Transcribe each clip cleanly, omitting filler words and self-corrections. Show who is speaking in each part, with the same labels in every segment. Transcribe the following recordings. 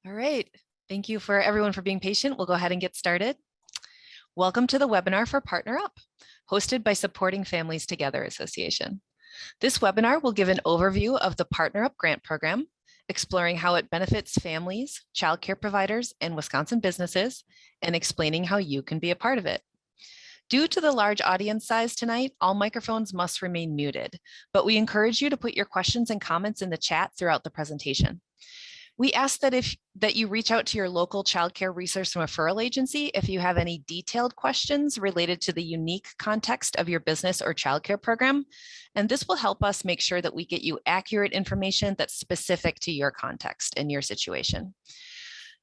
Speaker 1: All right. Thank you for everyone for being patient. We'll go ahead and get started. Welcome to the webinar for Partner Up, hosted by Supporting Families Together Association. This webinar will give an overview of the Partner Up grant program, exploring how it benefits families, childcare providers, and Wisconsin businesses, and explaining how you can be a part of it. Due to the large audience size tonight, all microphones must remain muted, but we encourage you to put your questions and comments in the chat throughout the presentation. We ask that you reach out to your local childcare resource and referral agency if you have any detailed questions related to the unique context of your business or childcare program. And this will help us make sure that we get you accurate information that's specific to your context and your situation.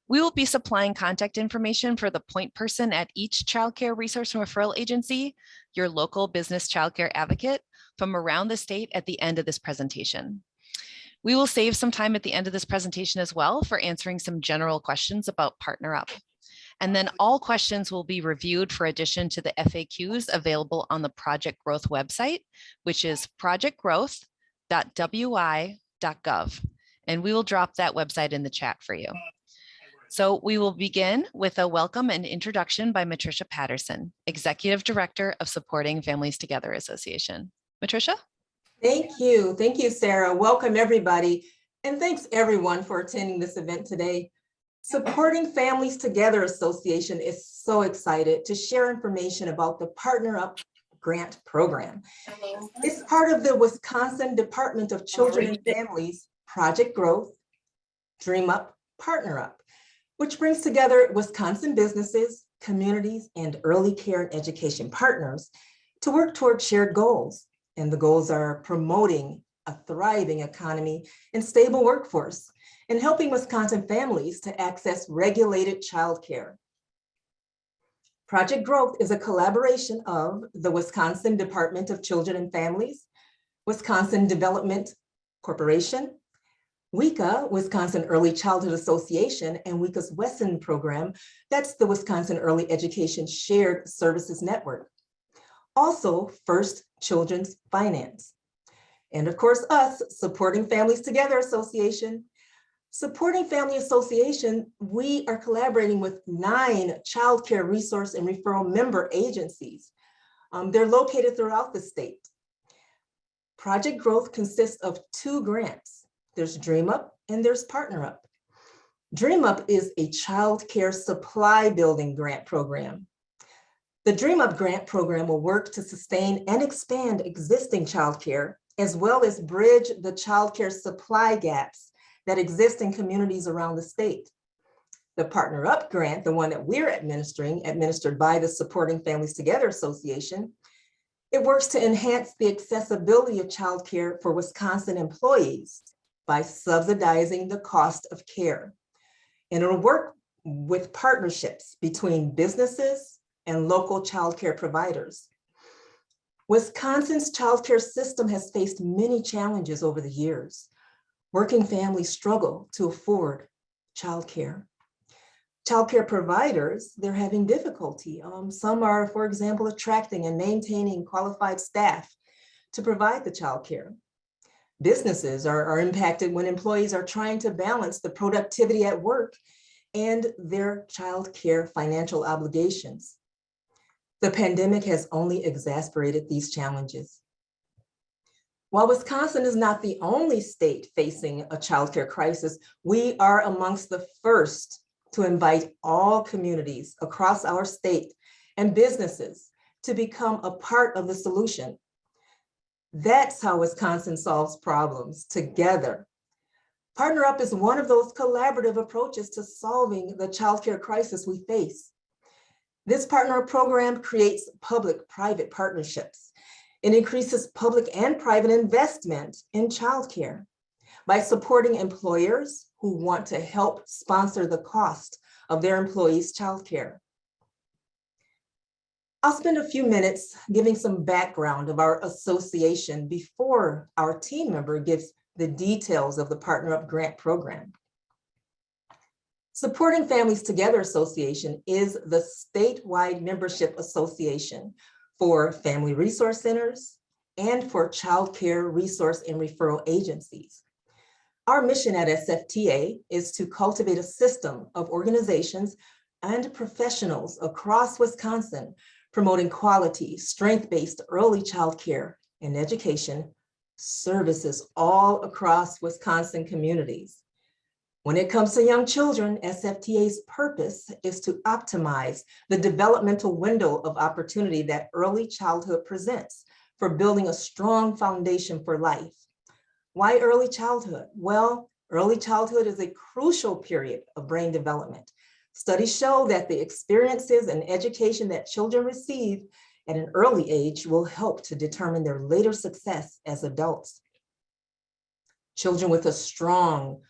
Speaker 1: We will be supplying contact information for the point person at each childcare resource and referral agency, your local business childcare advocate, from around the state at the end of this presentation. We will save some time at the end of this presentation as well for answering some general questions about Partner Up. And then all questions will be reviewed for addition to the FAQs available on the Project Growth website, which is projectgrowth.wi.gov. And we will drop that website in the chat for you. So we will begin with a welcome and introduction by Matricia Patterson, Executive Director of Supporting Families Together Association. Matricia?
Speaker 2: Thank you. Thank you, Sarah. Welcome, everybody. And thanks, everyone, for attending this event today. Supporting Families Together Association is so excited to share information about the Partner Up grant program. It's part of the Wisconsin Department of Children and Families Project Growth, Dream Up, Partner Up, which brings together Wisconsin businesses, communities, and early care and education partners to work toward shared goals. And the goals are promoting a thriving economy and stable workforce, and helping Wisconsin families to access regulated childcare. Project Growth is a collaboration of the Wisconsin Department of Children and Families, Wisconsin Development Corporation, WECA, Wisconsin Early Childhood Association, and WECA's Wesson program, that's the Wisconsin Early Education Shared Services Network. Also, First Children's Finance. And of course, us, Supporting Families Together Association. Supporting Family Association, we are collaborating with 9 childcare resource and referral member agencies. They're located throughout the state. Project Growth consists of 2 grants. There's Dream Up and there's Partner Up. Dream Up is a childcare supply building grant program. The Dream Up grant program will work to sustain and expand existing childcare, as well as bridge the childcare supply gaps that exist in communities around the state. The Partner Up grant, the one that we're administered by the Supporting Families Together Association, it works to enhance the accessibility of childcare for Wisconsin employees by subsidizing the cost of care. And it'll work with partnerships between businesses and local childcare providers. Wisconsin's childcare system has faced many challenges over the years. Working families struggle to afford childcare. Childcare providers, they're having difficulty. Some are, for example, attracting and maintaining qualified staff to provide the childcare. Businesses are impacted when employees are trying to balance the productivity at work and their childcare financial obligations. The pandemic has only exacerbated these challenges. While Wisconsin is not the only state facing a childcare crisis, we are amongst the first to invite all communities across our state and businesses to become a part of the solution. That's how Wisconsin solves problems together. Partner Up is one of those collaborative approaches to solving the childcare crisis we face. This Partner Up program creates public-private partnerships. It increases public and private investment in childcare by supporting employers who want to help sponsor the cost of their employees' childcare. I'll spend a few minutes giving some background of our association before our team member gives the details of the Partner Up grant program. Supporting Families Together Association is the statewide membership association for family resource centers and for child care resource and referral agencies. Our mission at SFTA is to cultivate a system of organizations and professionals across Wisconsin, promoting quality, strength-based early child care and education services all across Wisconsin communities. When it comes to young children, SFTA's purpose is to optimize the developmental window of opportunity that early childhood presents for building a strong foundation for life. Why early childhood? Well, early childhood is a crucial period of brain development. Studies show that the experiences and education that children receive at an early age will help to determine their later success as adults. Children with a strong,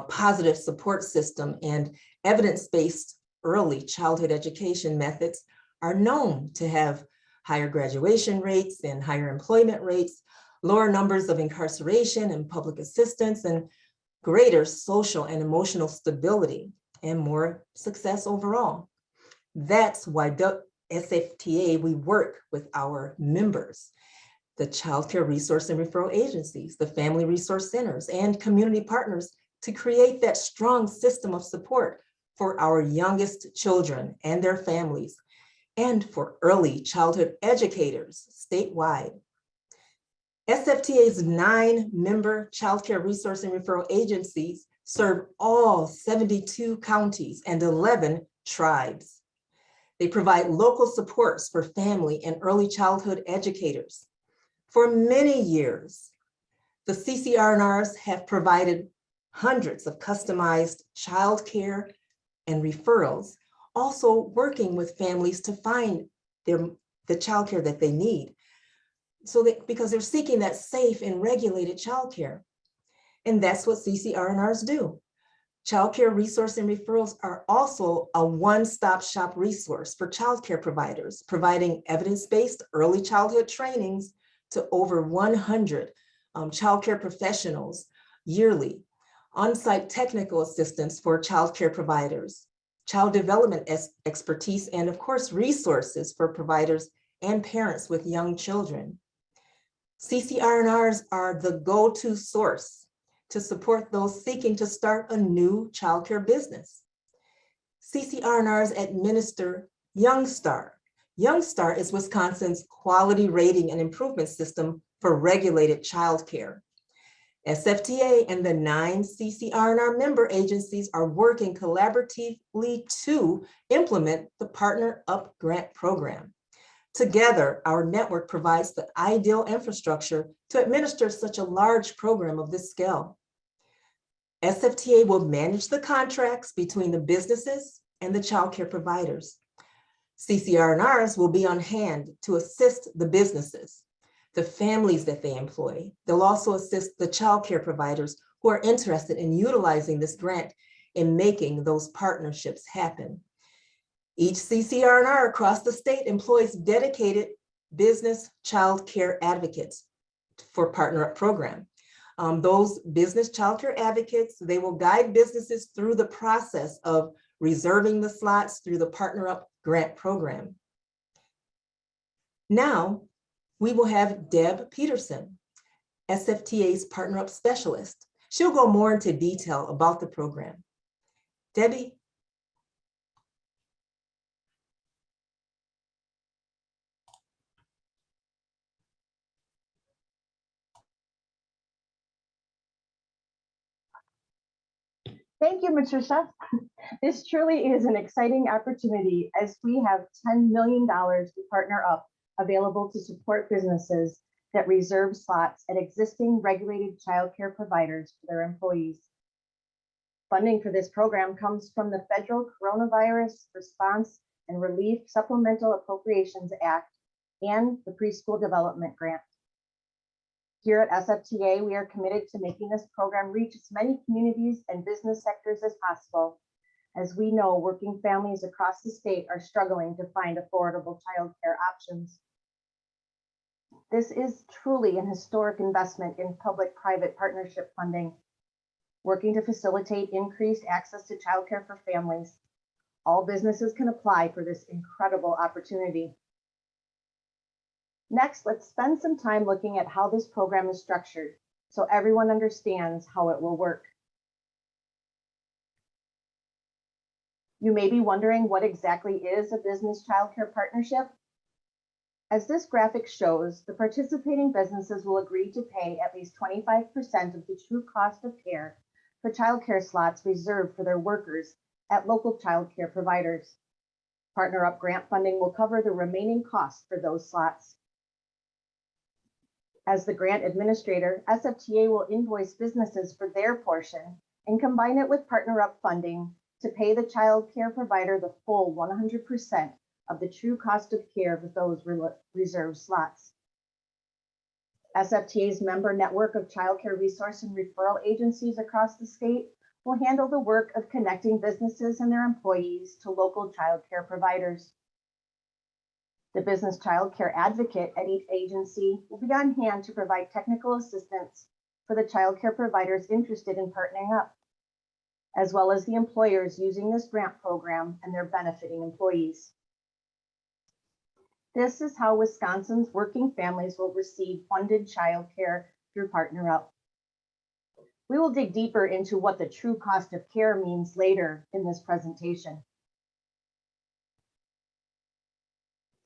Speaker 2: positive support system and evidence-based early childhood education methods are known to have higher graduation rates and higher employment rates, lower numbers of incarceration and public assistance, and greater social and emotional stability, and more success overall. That's why the SFTA, we work with our members, the Child Care Resource and Referral Agencies, the Family Resource Centers, and community partners to create that strong system of support for our youngest children and their families, and for early childhood educators statewide. SFTA's 9-member Child Care Resource and Referral Agencies serve all 72 counties and 11 tribes. They provide local supports for family and early childhood educators. For many years, the CCR&Rs have provided hundreds of customized child care and referrals, also working with families to find the child care that they need. Because they're seeking that safe and regulated child care. And that's what CCR&Rs do. Child Care Resource and Referrals are also a one-stop shop resource for child care providers, providing evidence-based early childhood trainings to over 100 child care professionals yearly, on-site technical assistance for child care providers, child development expertise, and of course, resources for providers and parents with young children. CCR&Rs are the go-to source to support those seeking to start a new childcare business. CCR&Rs administer YoungStar. YoungStar is Wisconsin's quality rating and improvement system for regulated childcare. SFTA and the 9 CCR&R member agencies are working collaboratively to implement the Partner Up grant program. Together, our network provides the ideal infrastructure to administer such a large program of this scale. SFTA will manage the contracts between the businesses and the child care providers. CCR&Rs will be on hand to assist the businesses, the families that they employ. They'll also assist the child care providers who are interested in utilizing this grant in making those partnerships happen. Each CCR&R across the state employs dedicated business child care advocates for Partner Up program. Those business child care advocates, they will guide businesses through the process of reserving the slots through the Partner Up grant program. Now, we will have Deb Peterson, SFTA's Partner Up specialist. She'll go more into detail about the program. Debbie?
Speaker 3: Thank you, Matricia. This truly is an exciting opportunity as we have $10 million to Partner Up available to support businesses that reserve slots at existing regulated childcare providers for their employees. Funding for this program comes from the Federal Coronavirus Response and Relief Supplemental Appropriations Act and the Preschool Development Grant. Here at SFTA, we are committed to making this program reach as many communities and business sectors as possible, as we know working families across the state are struggling to find affordable childcare options. This is truly an historic investment in public-private partnership funding, working to facilitate increased access to childcare for families. All businesses can apply for this incredible opportunity. Next, let's spend some time looking at how this program is structured so everyone understands how it will work. You may be wondering what exactly is a business childcare partnership. As this graphic shows, the participating businesses will agree to pay at least 25% of the true cost of care for childcare slots reserved for their workers at local childcare providers. Partner Up grant funding will cover the remaining costs for those slots. As the grant administrator, SFTA will invoice businesses for their portion and combine it with Partner Up funding to pay the childcare provider the full 100% of the true cost of care for those reserved slots. SFTA's member network of childcare resource and referral agencies across the state will handle the work of connecting businesses and their employees to local childcare providers. The business childcare advocate at each agency will be on hand to provide technical assistance for the childcare providers interested in partnering up, as well as the employers using this grant program and their benefiting employees. This is how Wisconsin's working families will receive funded childcare through Partner Up. We will dig deeper into what the true cost of care means later in this presentation.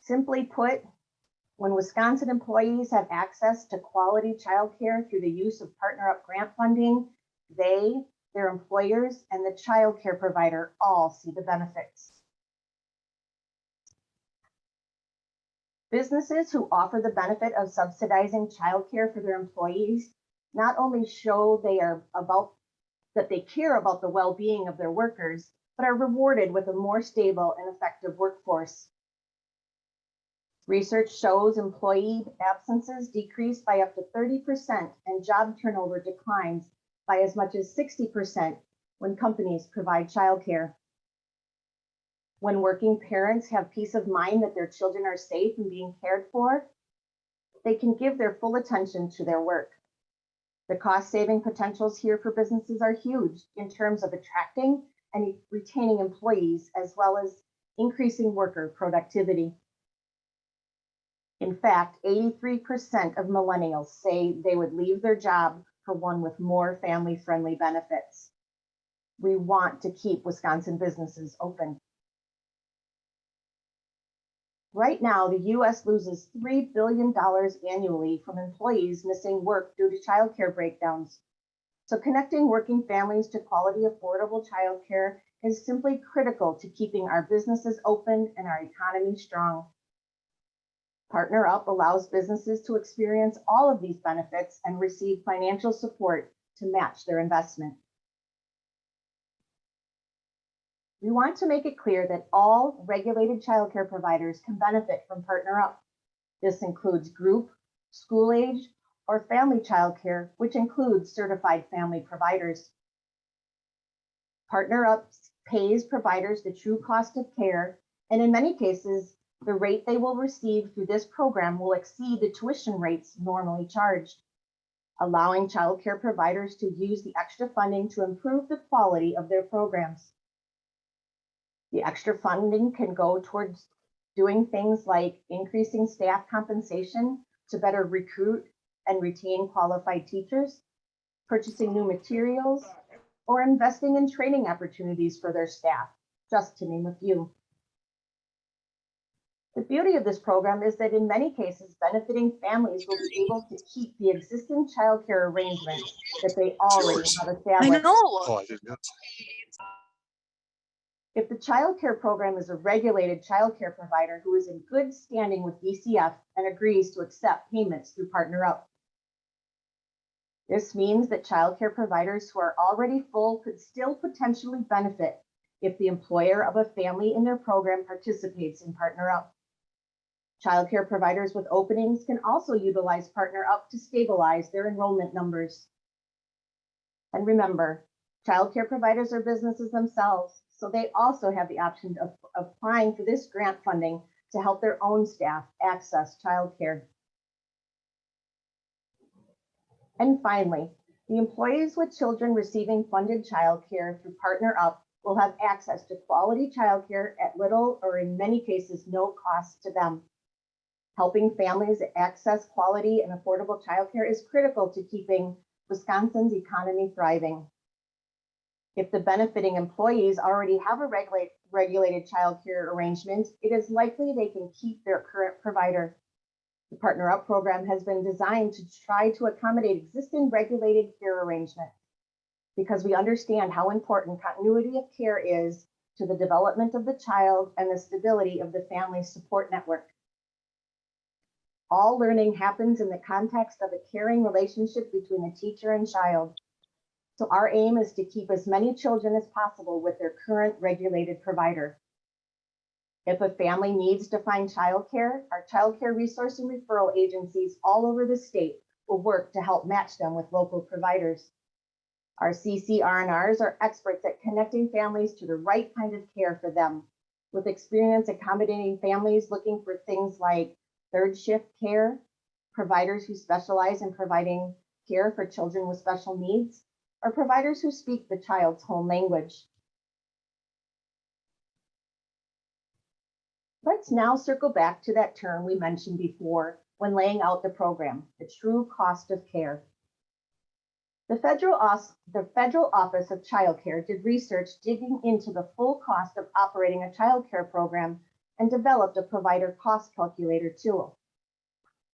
Speaker 3: Simply put, when Wisconsin employees have access to quality childcare through the use of Partner Up grant funding, they, their employers, and the childcare provider all see the benefits. Businesses who offer the benefit of subsidizing childcare for their employees not only show that they care about the well-being of their workers, but are rewarded with a more stable and effective workforce. Research shows employee absences decrease by up to 30% and job turnover declines by as much as 60% when companies provide childcare. When working parents have peace of mind that their children are safe and being cared for, they can give their full attention to their work. The cost-saving potentials here for businesses are huge in terms of attracting and retaining employees, as well as increasing worker productivity. In fact, 83% of millennials say they would leave their job for one with more family-friendly benefits. We want to keep Wisconsin businesses open. Right now, the U.S. loses $3 billion annually from employees missing work due to childcare breakdowns. So connecting working families to quality, affordable childcare is simply critical to keeping our businesses open and our economy strong. Partner Up allows businesses to experience all of these benefits and receive financial support to match their investment. We want to make it clear that all regulated childcare providers can benefit from Partner Up. This includes group, school age, or family childcare, which includes certified family providers. Partner Up pays providers the true cost of care, and in many cases, the rate they will receive through this program will exceed the tuition rates normally charged, allowing childcare providers to use the extra funding to improve the quality of their programs. The extra funding can go towards doing things like increasing staff compensation to better recruit and retain qualified teachers, purchasing new materials, or investing in training opportunities for their staff, just to name a few. The beauty of this program is that in many cases, benefiting families will be able to keep the existing childcare arrangements that they already have established.
Speaker 1: I know.
Speaker 4: Oh, I didn't know.
Speaker 3: If the childcare program is a regulated childcare provider who is in good standing with DCF and agrees to accept payments through Partner Up. This means that childcare providers who are already full could still potentially benefit if the employer of a family in their program participates in Partner Up. Childcare providers with openings can also utilize Partner Up to stabilize their enrollment numbers. And remember, childcare providers are businesses themselves, so they also have the option of applying for this grant funding to help their own staff access childcare. And finally, the employees with children receiving funded childcare through Partner Up will have access to quality childcare at little or in many cases no cost to them. Helping families access quality and affordable childcare is critical to keeping Wisconsin's economy thriving. If the benefiting employees already have a regulated childcare arrangement, it is likely they can keep their current provider. The Partner Up program has been designed to try to accommodate existing regulated care arrangements because we understand how important continuity of care is to the development of the child and the stability of the family support network. All learning happens in the context of a caring relationship between a teacher and child. So our aim is to keep as many children as possible with their current regulated provider. If a family needs to find childcare, our childcare resource and referral agencies all over the state will work to help match them with local providers. Our CCRNRs are experts at connecting families to the right kind of care for them, with experience accommodating families looking for things like third shift care, providers who specialize in providing care for children with special needs, or providers who speak the child's home language. Let's now circle back to that term we mentioned before when laying out the program, the true cost of care. The Federal Office of Child Care did research digging into the full cost of operating a child care program and developed a provider cost calculator tool.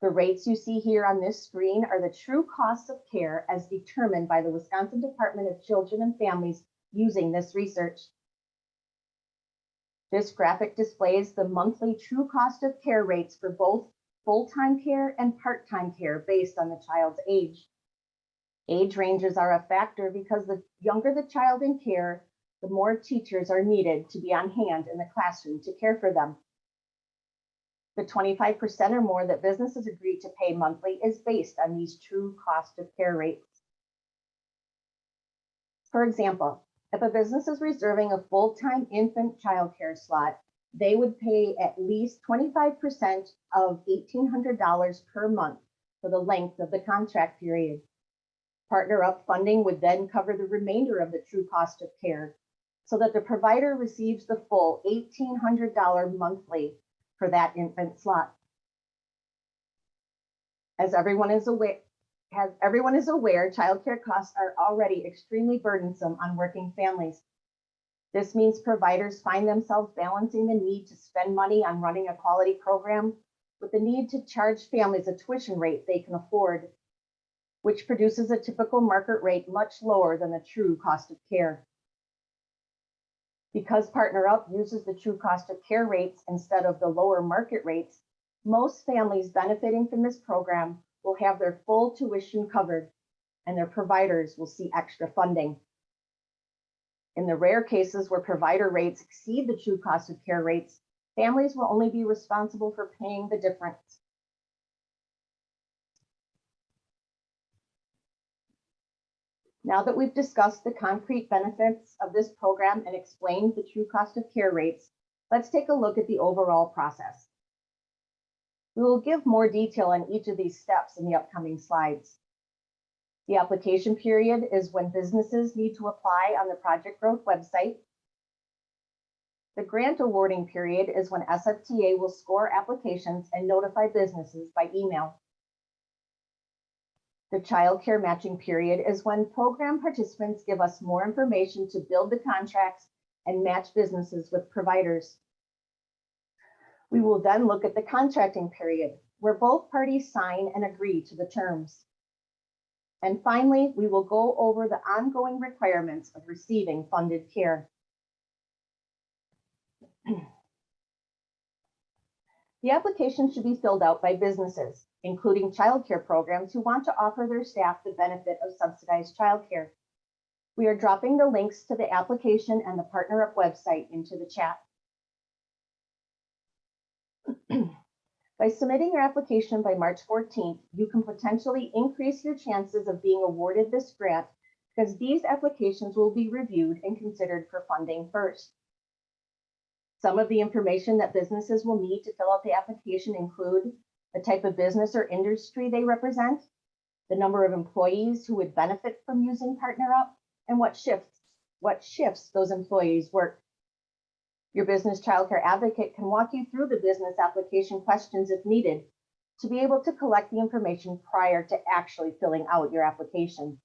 Speaker 3: The rates you see here on this screen are the true costs of care as determined by the Wisconsin Department of Children and Families using this research. This graphic displays the monthly true cost of care rates for both full-time care and part-time care based on the child's age. Age ranges are a factor because the younger the child in care, the more teachers are needed to be on hand in the classroom to care for them. The 25% or more that businesses agree to pay monthly is based on these true cost of care rates. For example, if a business is reserving a full-time infant childcare slot, they would pay at least 25% of $1,800 per month for the length of the contract period. Partner Up funding would then cover the remainder of the true cost of care so that the provider receives the full $1,800 monthly for that infant slot. As everyone is aware, childcare costs are already extremely burdensome on working families. This means providers find themselves balancing the need to spend money on running a quality program with the need to charge families a tuition rate they can afford, which produces a typical market rate much lower than the true cost of care. Because Partner Up uses the true cost of care rates instead of the lower market rates, most families benefiting from this program will have their full tuition covered, and their providers will see extra funding. In the rare cases where provider rates exceed the true cost of care rates, families will only be responsible for paying the difference. Now that we've discussed the concrete benefits of this program and explained the true cost of care rates, let's take a look at the overall process. We will give more detail on each of these steps in the upcoming slides. The application period is when businesses need to apply on the Project Growth website. The grant awarding period is when SFTA will score applications and notify businesses by email. The child care matching period is when program participants give us more information to build the contracts and match businesses with providers. We will then look at the contracting period, where both parties sign and agree to the terms. And finally, we will go over the ongoing requirements of receiving funded care. The application should be filled out by businesses, including childcare programs who want to offer their staff the benefit of subsidized childcare. We are dropping the links to the application and the Partner Up website into the chat. By submitting your application by March 14th, you can potentially increase your chances of being awarded this grant because these applications will be reviewed and considered for funding first. Some of the information that businesses will need to fill out the application include the type of business or industry they represent, the number of employees who would benefit from using Partner Up, and what shifts those employees work. Your business childcare advocate can walk you through the business application questions if needed, to be able to collect the information prior to actually filling out your application.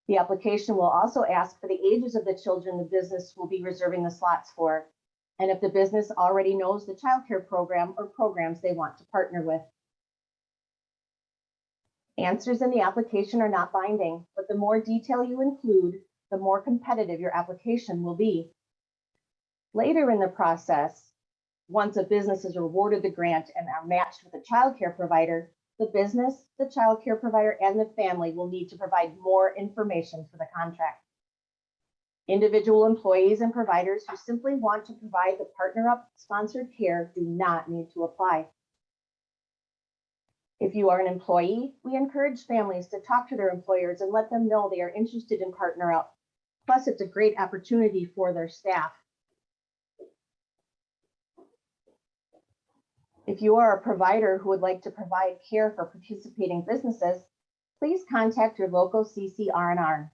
Speaker 3: The application will also ask for the ages of the children the business will be reserving the slots for, and if the business already knows the childcare program or programs they want to partner with. Answers in the application are not binding, but the more detail you include, the more competitive your application will be. Later in the process, once a business is awarded the grant and are matched with a childcare provider, the business, the childcare provider, and the family will need to provide more information for the contract. Individual employees and providers who simply want to provide the Partner Up sponsored care do not need to apply. If you are an employee, we encourage families to talk to their employers and let them know they are interested in Partner Up. Plus, it's a great opportunity for their staff. If you are a provider who would like to provide care for participating businesses, please contact your local CCR&R.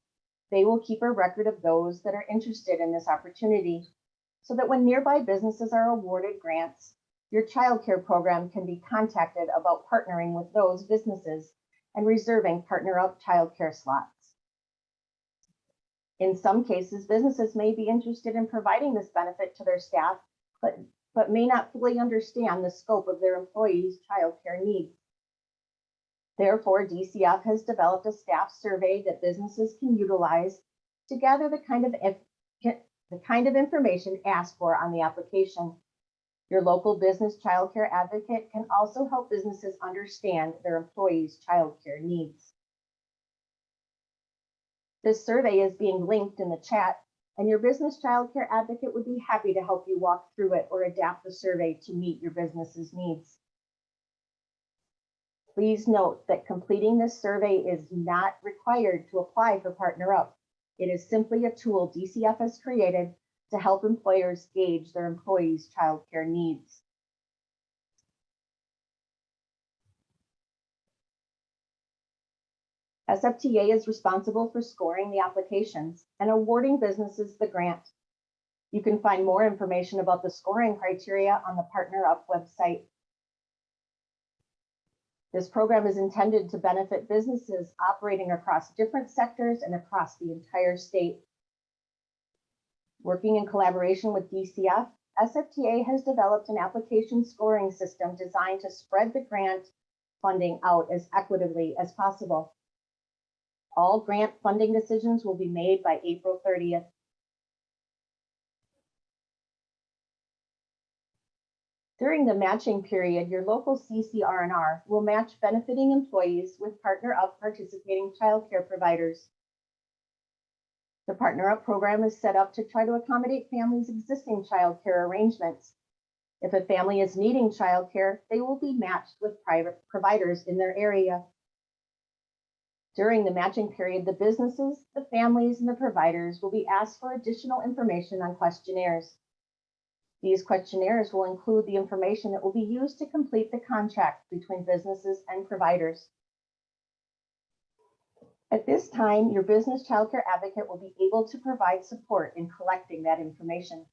Speaker 3: They will keep a record of those that are interested in this opportunity so that when nearby businesses are awarded grants, your childcare program can be contacted about partnering with those businesses and reserving Partner Up childcare slots. In some cases, businesses may be interested in providing this benefit to their staff, but may not fully understand the scope of their employees' childcare needs. Therefore, DCF has developed a staff survey that businesses can utilize to gather the kind of information asked for on the application. Your local business childcare advocate can also help businesses understand their employees' childcare needs. This survey is being linked in the chat, and your business childcare advocate would be happy to help you walk through it or adapt the survey to meet your business's needs. Please note that completing this survey is not required to apply for Partner Up. It is simply a tool DCF has created to help employers gauge their employees' childcare needs. SFTA is responsible for scoring the applications and awarding businesses the grant. You can find more information about the scoring criteria on the Partner Up website. This program is intended to benefit businesses operating across different sectors and across the entire state. Working in collaboration with DCF, SFTA has developed an application scoring system designed to spread the grant funding out as equitably as possible. All grant funding decisions will be made by April 30th. During the matching period, your local CCR&R will match benefiting employees with Partner Up participating childcare providers. The Partner Up program is set up to try to accommodate families' existing childcare arrangements. If a family is needing childcare, they will be matched with private providers in their area. During the matching period, the businesses, the families, and the providers will be asked for additional information on questionnaires. These questionnaires will include the information that will be used to complete the contract between businesses and providers. At this time, your business childcare advocate will be able to provide support in collecting that information.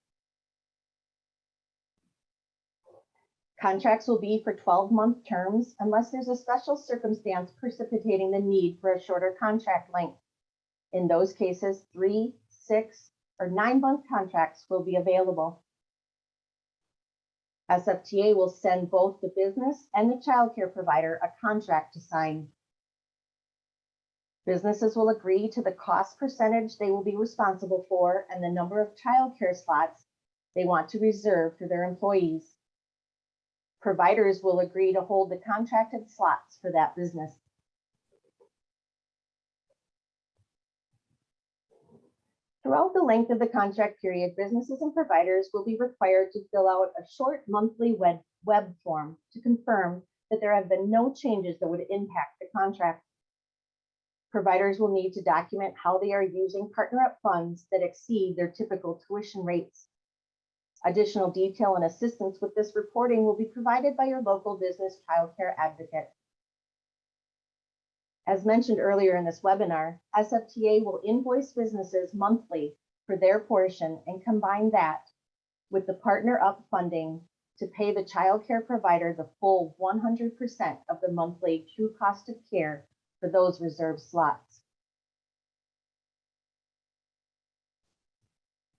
Speaker 3: Contracts will be for 12-month terms unless there's a special circumstance precipitating the need for a shorter contract length. In those cases, 3, 6, or 9-month contracts will be available. SFTA will send both the business and the childcare provider a contract to sign. Businesses will agree to the cost percentage they will be responsible for and the number of childcare slots they want to reserve for their employees. Providers will agree to hold the contracted slots for that business. Throughout the length of the contract period, businesses and providers will be required to fill out a short monthly web form to confirm that there have been no changes that would impact the contract. Providers will need to document how they are using Partner Up funds that exceed their typical tuition rates. Additional detail and assistance with this reporting will be provided by your local business childcare advocate. As mentioned earlier in this webinar, SFTA will invoice businesses monthly for their portion and combine that with the Partner Up funding to pay the child care provider the full 100% of the monthly true cost of care for those reserved slots.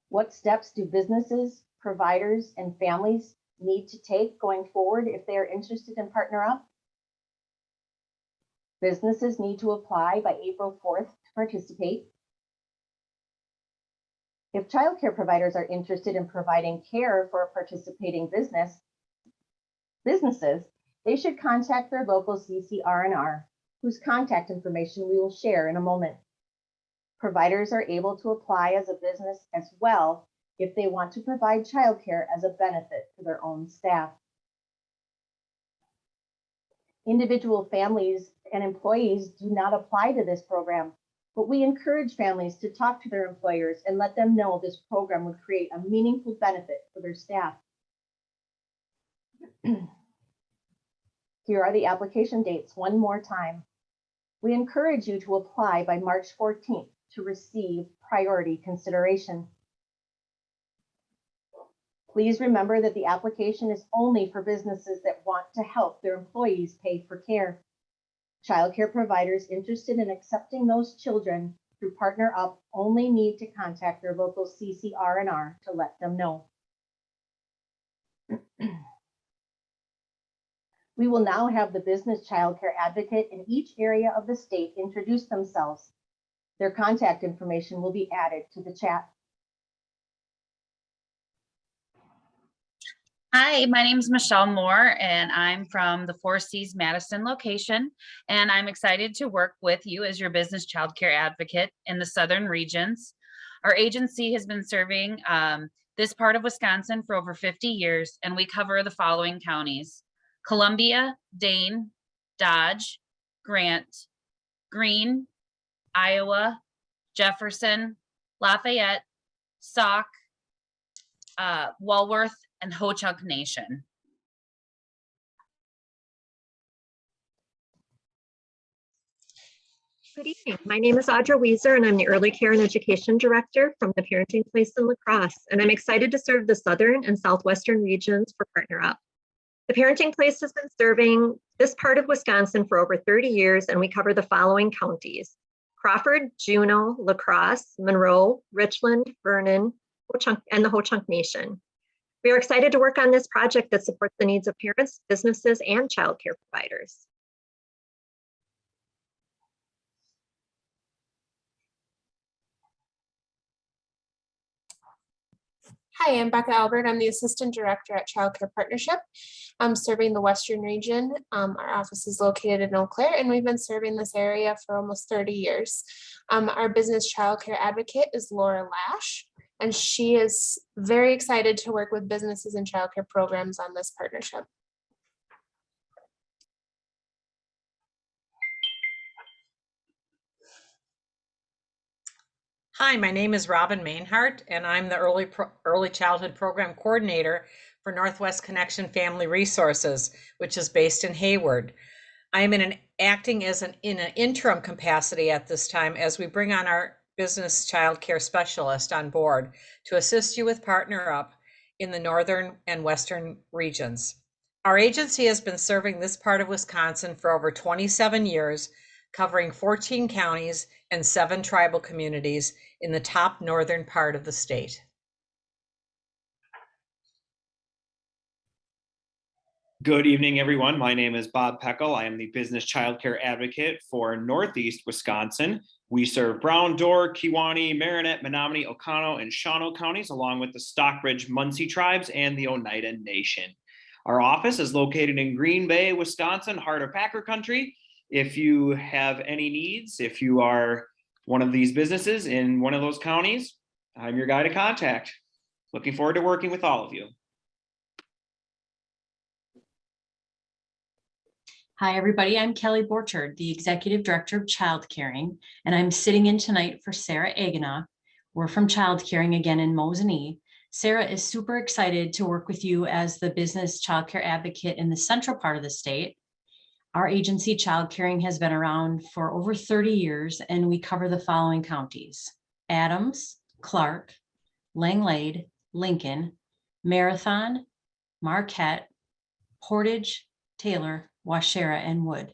Speaker 3: What steps do businesses, providers, and families need to take going forward if they are interested in Partner Up? Businesses need to apply by April 4th to participate. If childcare providers are interested in providing care for a participating businesses, they should contact their local CCR&R, whose contact information we will share in a moment. Providers are able to apply as a business as well if they want to provide childcare as a benefit for their own staff. Individual families and employees do not apply to this program, but we encourage families to talk to their employers and let them know this program would create a meaningful benefit for their staff. Here are the application dates one more time. We encourage you to apply by March 14th to receive priority consideration. Please remember that the application is only for businesses that want to help their employees pay for care. Childcare providers interested in accepting those children through Partner Up only need to contact their local CCR&R to let them know. We will now have the business childcare advocate in each area of the state introduce themselves. Their contact information will be added to the chat.
Speaker 4: Hi, my name is Michelle Moore, and I'm from the Four Cs Madison location, and I'm excited to work with you as your business childcare advocate in the southern regions. Our agency has been serving this part of Wisconsin for over 50 years, and we cover the following counties: Columbia, Dane, Dodge, Grant, Greene, Iowa, Jefferson, Lafayette, Sauk, Walworth, and Ho-Chunk Nation.
Speaker 5: Good evening. My name is Audra Weiser, and I'm the Early Care and Education Director from the Parenting Place in La Crosse, and I'm excited to serve the Southern and Southwestern regions for Partner Up. The Parenting Place has been serving this part of Wisconsin for over 30 years, and we cover the following counties: Crawford, Juneau, La Crosse, Monroe, Richland, Vernon, Ho-Chunk, and the Ho-Chunk Nation. We are excited to work on this project that supports the needs of parents, businesses, and childcare providers.
Speaker 6: Hi, I'm Becca Albert. I'm the Assistant Director at Childcare Partnership. I'm serving the Western region. Our office is located in Eau Claire, and we've been serving this area for almost 30 years. Our business childcare advocate is Laura Lash, and she is very excited to work with businesses and childcare programs on this partnership.
Speaker 7: Hi, my name is Robin Mainhart, and I'm the Early Childhood Program Coordinator for Northwest Connection Family Resources, which is based in Hayward. I am acting in an interim capacity at this time as we bring on our business child care specialist on board to assist you with Partner Up in the northern and western regions. Our agency has been serving this part of Wisconsin for over 27 years, covering 14 counties and 7 tribal communities in the top northern part of the state.
Speaker 8: Good evening, everyone. My name is Bob Peckel. I am the business childcare advocate for Northeast Wisconsin. We serve Brown, Door, Kewaunee, Marinette, Menominee, Oconto, and Shawano counties, along with the Stockbridge, Muncie tribes and the Oneida Nation. Our office is located in Green Bay, Wisconsin, heart of Packer country. If you have any needs, if you are one of these businesses in one of those counties, I'm your guy to contact. Looking forward to working with all of you.
Speaker 9: Hi, everybody. I'm Kelly Borchard, the Executive Director of Child Caring, and I'm sitting in tonight for Sarah Agana. We're from Child Caring again in Mosinee. Sarah is super excited to work with you as the business childcare advocate in the central part of the state. Our agency, Child Caring, has been around for over 30 years, and we cover the following counties: Adams, Clark, Langlade, Lincoln, Marathon, Marquette, Portage, Taylor, Waushara, and Wood.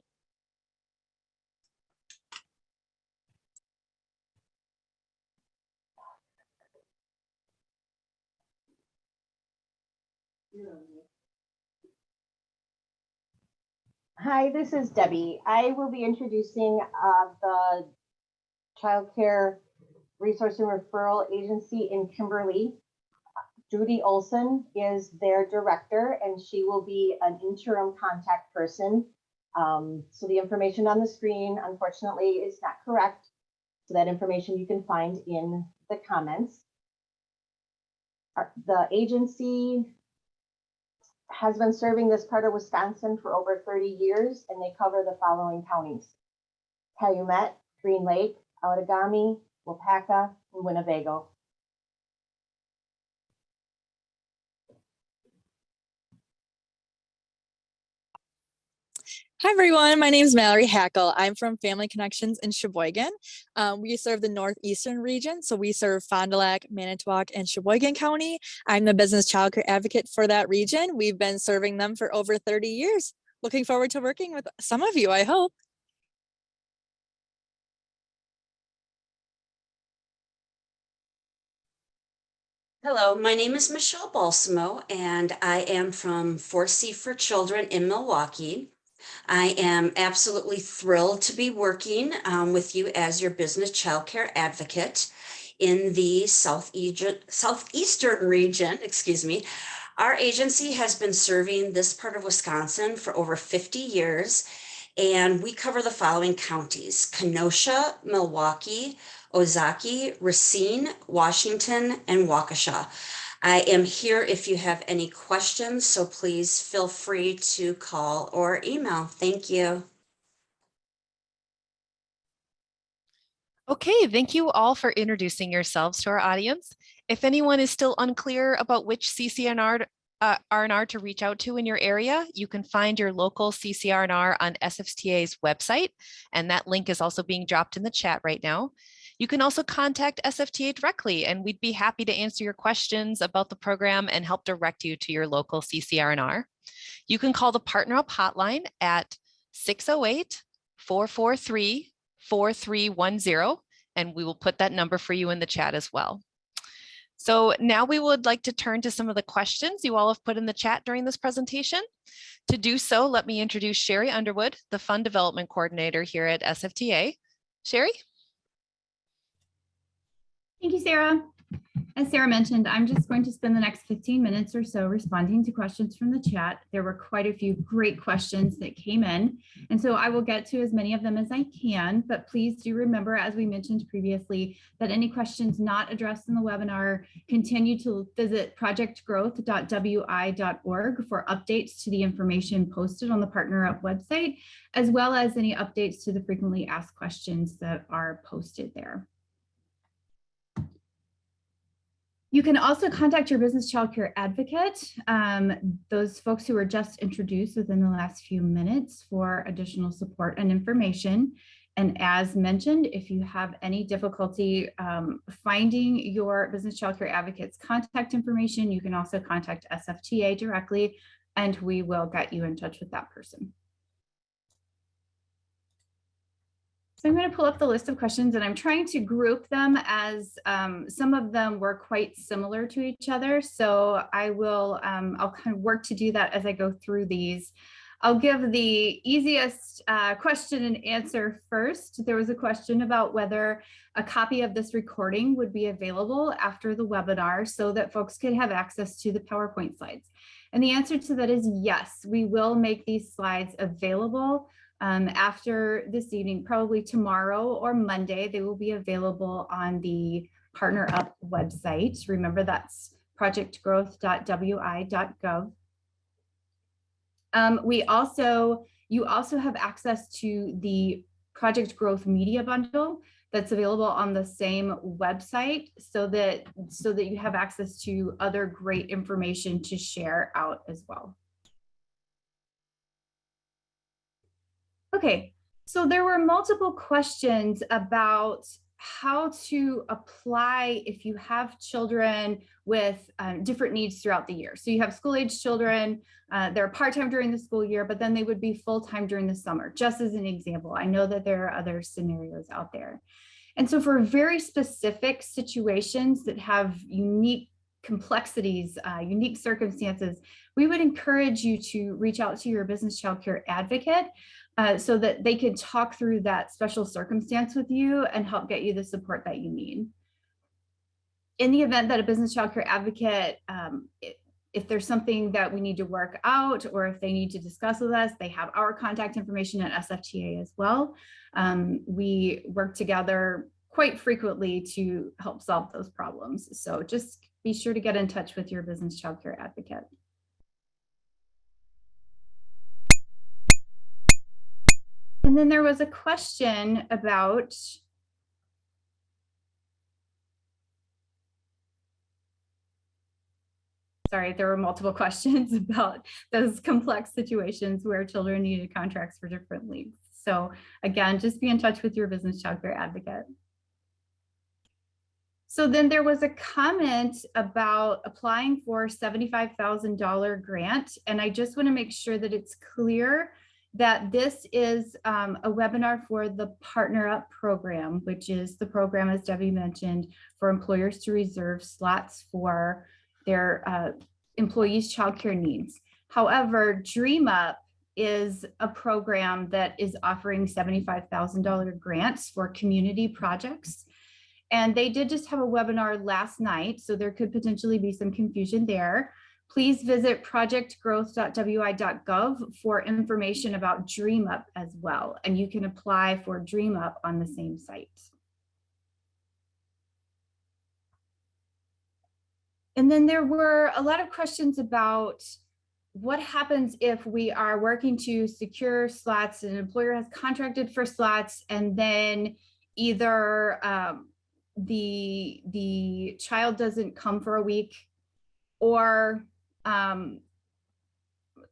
Speaker 3: Hi, this is Debbie. I will be introducing the Child Care Resource and Referral Agency in Kimberly. Judy Olson is their director, and she will be an interim contact person. So the information on the screen, unfortunately, is not correct. So that information you can find in the comments. The agency has been serving this part of Wisconsin for over 30 years, and they cover the following counties: Calumet, Green Lake, Outagamie, Wapaka, and Winnebago.
Speaker 10: Hi, everyone. My name is Mallory Hackle. I'm from Family Connections in Sheboygan. We serve the northeastern region, so we serve Fond du Lac, Manitowoc, and Sheboygan County. I'm the business child care advocate for that region. We've been serving them for over 30 years. Looking forward to working with some of you, I hope.
Speaker 11: Hello, my name is Michelle Balsamo, and I am from 4C for Children in Milwaukee. I am absolutely thrilled to be working with you as your business child care advocate in the southeastern region, excuse me. Our agency has been serving this part of Wisconsin for over 50 years, and we cover the following counties: Kenosha, Milwaukee, Ozaukee, Racine, Washington, and Waukesha. I am here if you have any questions, so please feel free to call or email. Thank you.
Speaker 1: Okay, thank you all for introducing yourselves to our audience. If anyone is still unclear about which CCNR R&R to reach out to in your area, you can find your local CCR&R on SFTA's website, and that link is also being dropped in the chat right now. You can also contact SFTA directly, and we'd be happy to answer your questions about the program and help direct you to your local CCR&R. You can call the Partner Up hotline at 608-443-4310, and we will put that number for you in the chat as well. So now we would like to turn to some of the questions you all have put in the chat during this presentation. To do so, let me introduce Sherry Underwood, the Fund Development Coordinator here at SFTA. Sherry?
Speaker 12: Thank you, Sarah. As Sarah mentioned, I'm just going to spend the next 15 minutes or so responding to questions from the chat. There were quite a few great questions that came in, and so I will get to as many of them as I can, but please do remember, as we mentioned previously, that any questions not addressed in the webinar, continue to visit projectgrowth.wi.org for updates to the information posted on the Partner Up website, as well as any updates to the frequently asked questions that are posted there. You can also contact your business child care advocate, those folks who were just introduced within the last few minutes, for additional support and information. And as mentioned, if you have any difficulty finding your business child care advocate's contact information, you can also contact SFTA directly, and we will get you in touch with that person. So I'm going to pull up the list of questions, and I'm trying to group them as some of them were quite similar to each other. So I will, I'll kind of work to do that as I go through these. I'll give the easiest question and answer first. There was a question about whether a copy of this recording would be available after the webinar so that folks could have access to the PowerPoint slides. And the answer to that is yes, we will make these slides available. After this evening, probably tomorrow or Monday, they will be available on the Partner Up website. Remember, that's projectgrowth.wi.gov. You also have access to the Project Growth Media Bundle that's available on the same website, so that you have access to other great information to share out as well. Okay, so there were multiple questions about how to apply if you have children with different needs throughout the year. So you have school-age children, they're part-time during the school year, but then they would be full-time during the summer, just as an example. I know that there are other scenarios out there. And so for very specific situations that have unique complexities, unique circumstances, we would encourage you to reach out to your business child care advocate so that they can talk through that special circumstance with you and help get you the support that you need. In the event that a business child care advocate, if there's something that we need to work out or if they need to discuss with us, they have our contact information at SFTA as well. We work together quite frequently to help solve those problems. So just be sure to get in touch with your business child care advocate. And then there was a question about sorry, there were multiple questions about those complex situations where children needed contracts for different leagues. So again, just be in touch with your business child care advocate. So then there was a comment about applying for $75,000 grant. And I just want to make sure that it's clear that this is a webinar for the Partner Up program, which is the program, as Debbie mentioned, for employers to reserve slots for their employees' childcare needs. However, Dream Up is a program that is offering $75,000 grants for community projects. And they did just have a webinar last night, so there could potentially be some confusion there. Please visit projectgrowth.wi.gov for information about Dream Up as well. And you can apply for Dream Up on the same site. And then there were a lot of questions about what happens if we are working to secure slots and an employer has contracted for slots and then either the child doesn't come for a week, or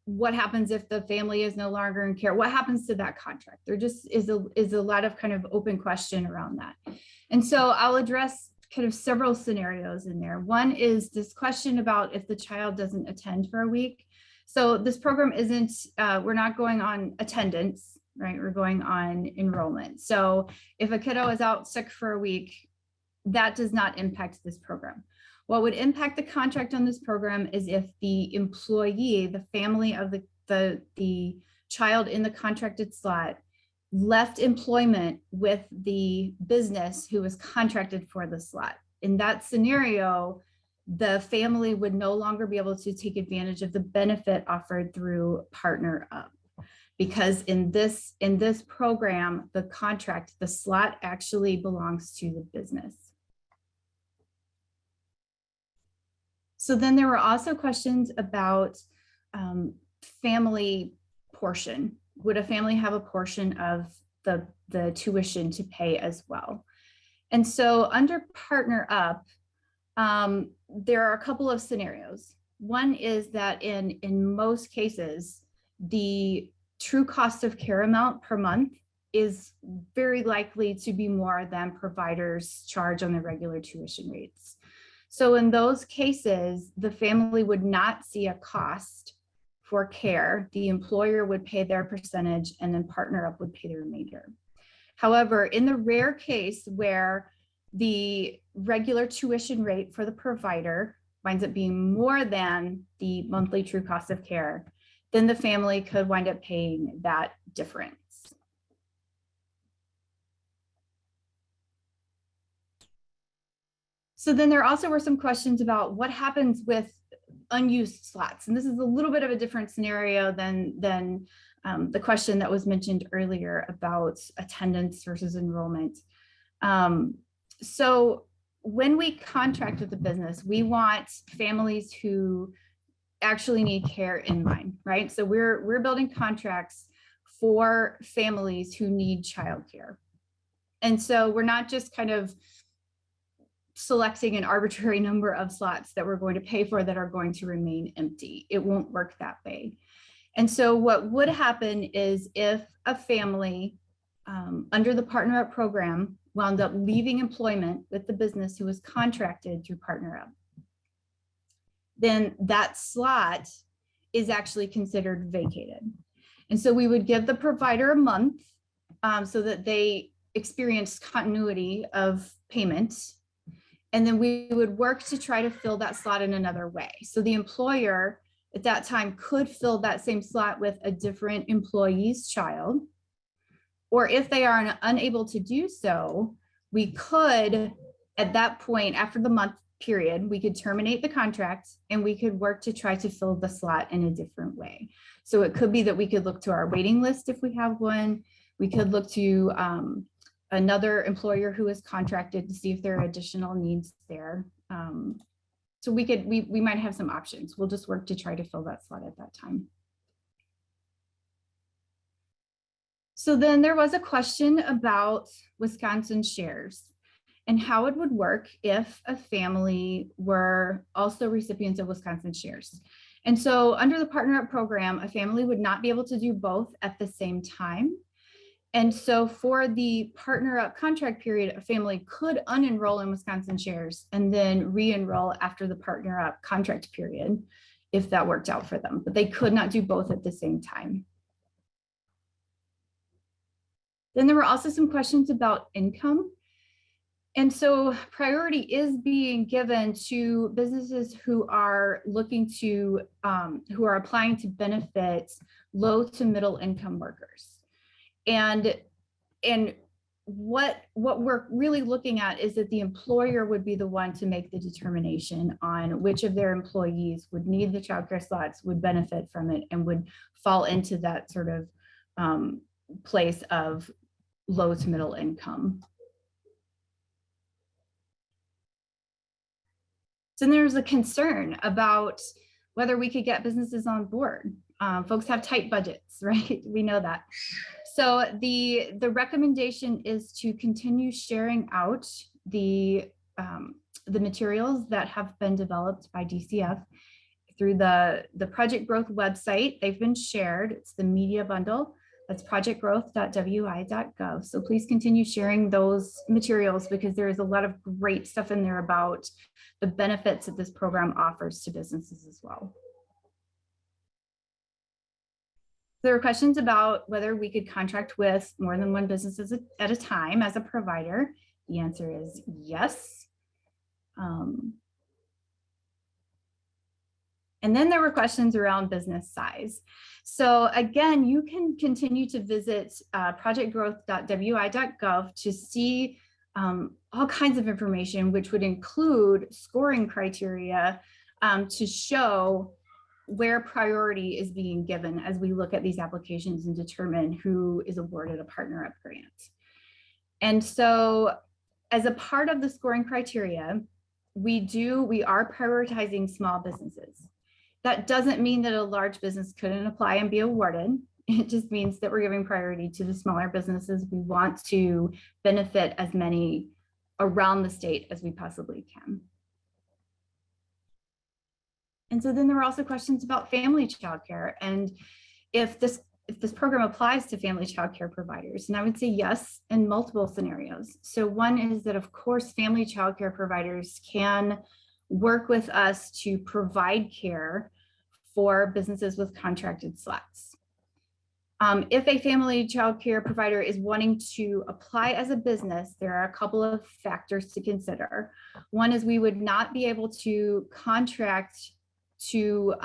Speaker 12: what happens if the family is no longer in care? What happens to that contract? There just is a lot of kind of open question around that. And so I'll address kind of several scenarios in there. One is this question about if the child doesn't attend for a week. So this program isn't, we're not going on attendance, right? We're going on enrollment. So if a kiddo is out sick for a week, that does not impact this program. What would impact the contract on this program is if the employee, the family of the child in the contracted slot, left employment with the business who was contracted for the slot. In that scenario, the family would no longer be able to take advantage of the benefit offered through Partner Up. Because in this program, the contract, the slot actually belongs to the business. So then there were also questions about family portion. Would a family have a portion of the tuition to pay as well? And so under Partner Up, there are a couple of scenarios. One is that in most cases, the true cost of care amount per month is very likely to be more than providers charge on their regular tuition rates. So in those cases, the family would not see a cost for care. The employer would pay their percentage and then Partner Up would pay the remainder. However, in the rare case where the regular tuition rate for the provider winds up being more than the monthly true cost of care, then the family could wind up paying that difference. So then there also were some questions about what happens with unused slots. And this is a little bit of a different scenario than the question that was mentioned earlier about attendance versus enrollment. So when we contract with the business, we want families who actually need care in mind, right? So we're building contracts for families who need childcare. And so we're not just kind of selecting an arbitrary number of slots that we're going to pay for that are going to remain empty. It won't work that way. And so what would happen is if a family under the Partner Up program wound up leaving employment with the business who was contracted through Partner Up, then that slot is actually considered vacated. And so we would give the provider a month so that they experience continuity of payment. And then we would work to try to fill that slot in another way. So the employer at that time could fill that same slot with a different employee's child. Or if they are unable to do so, we could, at that point, after the month period, we could terminate the contract and we could work to try to fill the slot in a different way. So it could be that we could look to our waiting list if we have one. We could look to another employer who is contracted to see if there are additional needs there. So we might have some options. We'll just work to try to fill that slot at that time. So then there was a question about Wisconsin shares and how it would work if a family were also recipients of Wisconsin shares. And so under the Partner Up program, a family would not be able to do both at the same time. And so for the Partner Up contract period, a family could unenroll in Wisconsin shares and then re-enroll after the Partner Up contract period if that worked out for them, but they could not do both at the same time. Then there were also some questions about income. And so priority is being given to businesses who are looking to, who are applying to benefit low to middle income workers. And what we're really looking at is that the employer would be the one to make the determination on which of their employees would need the childcare slots, would benefit from it, and would fall into that sort of place of low to middle income. So there's a concern about whether we could get businesses on board. Folks have tight budgets, right? We know that. So the recommendation is to continue sharing out the materials that have been developed by DCF through the Project Growth website. They've been shared. It's the media bundle. That's projectgrowth.wi.gov. So please continue sharing those materials because there is a lot of great stuff in there about the benefits that this program offers to businesses as well. There were questions about whether we could contract with more than one business at a time as a provider. The answer is yes. And then there were questions around business size. So again, you can continue to visit projectgrowth.wi.gov to see all kinds of information, which would include scoring criteria to show where priority is being given as we look at these applications and determine who is awarded a Partner Up grant. And so as a part of the scoring criteria, we are prioritizing small businesses. That doesn't mean that a large business couldn't apply and be awarded. It just means that we're giving priority to the smaller businesses. We want to benefit as many around the state as we possibly can. And so then there were also questions about family childcare and if this program applies to family childcare providers. And I would say yes in multiple scenarios. So one is that of course family childcare providers can work with us to provide care for businesses with contracted slots. If a family childcare provider is wanting to apply as a business, there are a couple of factors to consider. One is we would not be able to contract to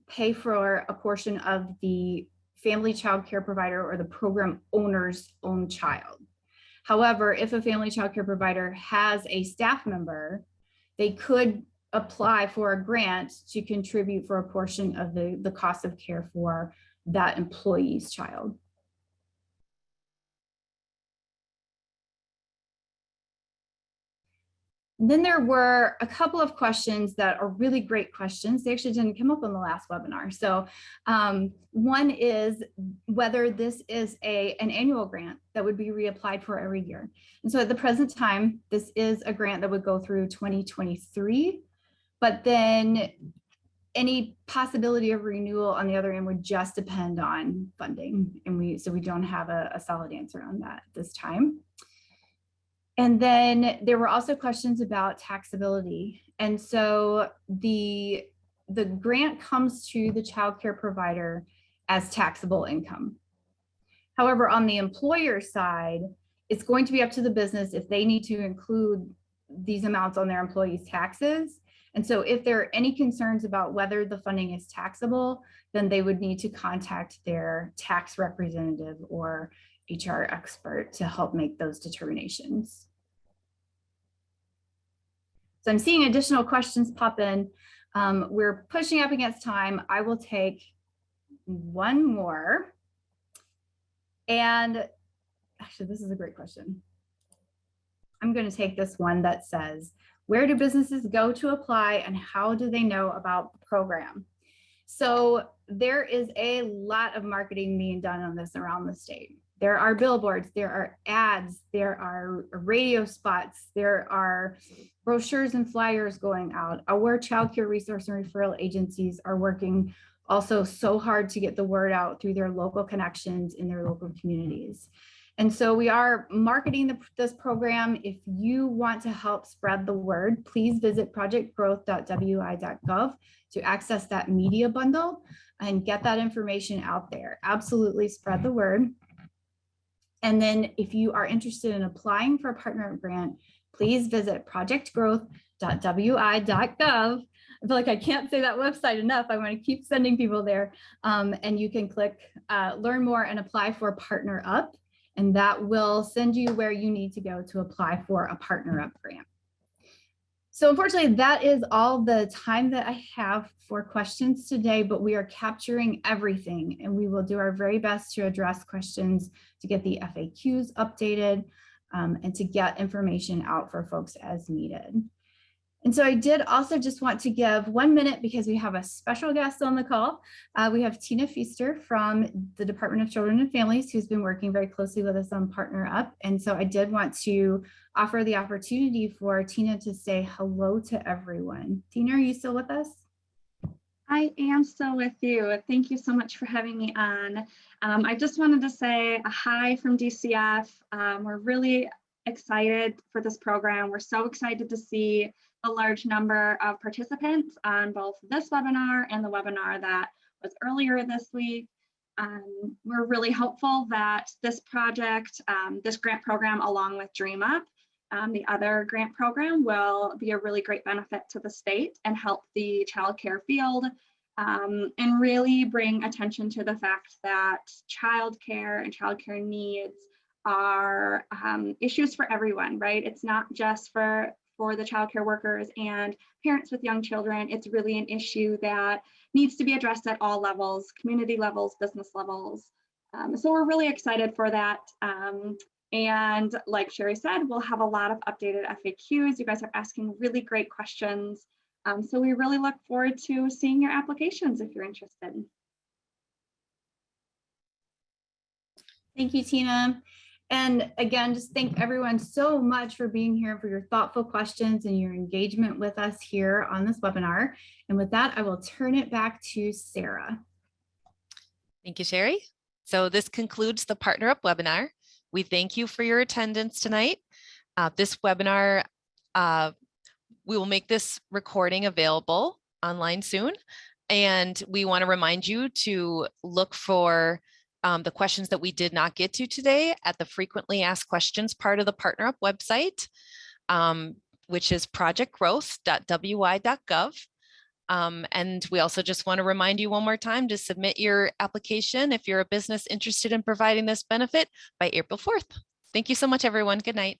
Speaker 12: pay for a portion of the family childcare provider or the program owner's own child. However, if a family childcare provider has a staff member, they could apply for a grant to contribute for a portion of the cost of care for that employee's child. And then there were a couple of questions that are really great questions. They actually didn't come up on the last webinar. So one is whether this is an annual grant that would be reapplied for every year. And so at the present time, this is a grant that would go through 2023, but then any possibility of renewal on the other end would just depend on funding. And so we don't have a solid answer on that at this time. And then there were also questions about taxability. And so the grant comes to the child care provider as taxable income. However, on the employer side, it's going to be up to the business if they need to include these amounts on their employees' taxes. And so if there are any concerns about whether the funding is taxable, then they would need to contact their tax representative or HR expert to help make those determinations. So I'm seeing additional questions pop in. We're pushing up against time. I will take one more. And actually, this is a great question. I'm going to take this one that says, where do businesses go to apply and how do they know about the program? So there is a lot of marketing being done on this around the state. There are billboards, there are ads, there are radio spots, there are brochures and flyers going out. Our child care resource and referral agencies are working also so hard to get the word out through their local connections in their local communities. And so we are marketing this program. If you want to help spread the word, please visit projectgrowth.wi.gov to access that media bundle and get that information out there. Absolutely spread the word. And then if you are interested in applying for a partner up grant, please visit projectgrowth.wi.gov. I feel like I can't say that website enough. I want to keep sending people there. And you can click learn more and apply for Partner Up. And that will send you where you need to go to apply for a Partner Up grant. So unfortunately, that is all the time that I have for questions today, but we are capturing everything and we will do our very best to address questions, to get the FAQs updated, and to get information out for folks as needed. And so I did also just want to give 1 minute because we have a special guest on the call. We have Tina Feaster from the Department of Children and Families, who's been working very closely with us on Partner Up. And so I did want to offer the opportunity for Tina to say hello to everyone. Tina, are you still with us?
Speaker 13: I am still with you. Thank you so much for having me on. I just wanted to say a hi from DCF. We're really excited for this program. We're so excited to see a large number of participants on both this webinar and the webinar that was earlier this week. We're really hopeful that this project, this grant program, along with Dream Up, the other grant program, will be a really great benefit to the state and help the childcare field, and really bring attention to the fact that childcare and childcare needs are issues for everyone, right? It's not just for the childcare workers and parents with young children. It's really an issue that needs to be addressed at all levels, community levels, business levels. So we're really excited for that. And like Sherry said, we'll have a lot of updated FAQs. You guys are asking really great questions. So we really look forward to seeing your applications if you're interested.
Speaker 12: Thank you, Tina. And again, just thank everyone so much for being here, for your thoughtful questions and your engagement with us here on this webinar. And with that, I will turn it back to Sarah.
Speaker 1: Thank you, Sherry. So this concludes the Partner Up webinar. We thank you for your attendance tonight. This webinar, we will make this recording available online soon. And we want to remind you to look for the questions that we did not get to today at the frequently asked questions part of the Partner Up website, which is projectgrowth.wi.gov. And we also just want to remind you one more time to submit your application if you're a business interested in providing this benefit by April 4th. Thank you so much, everyone. Good night.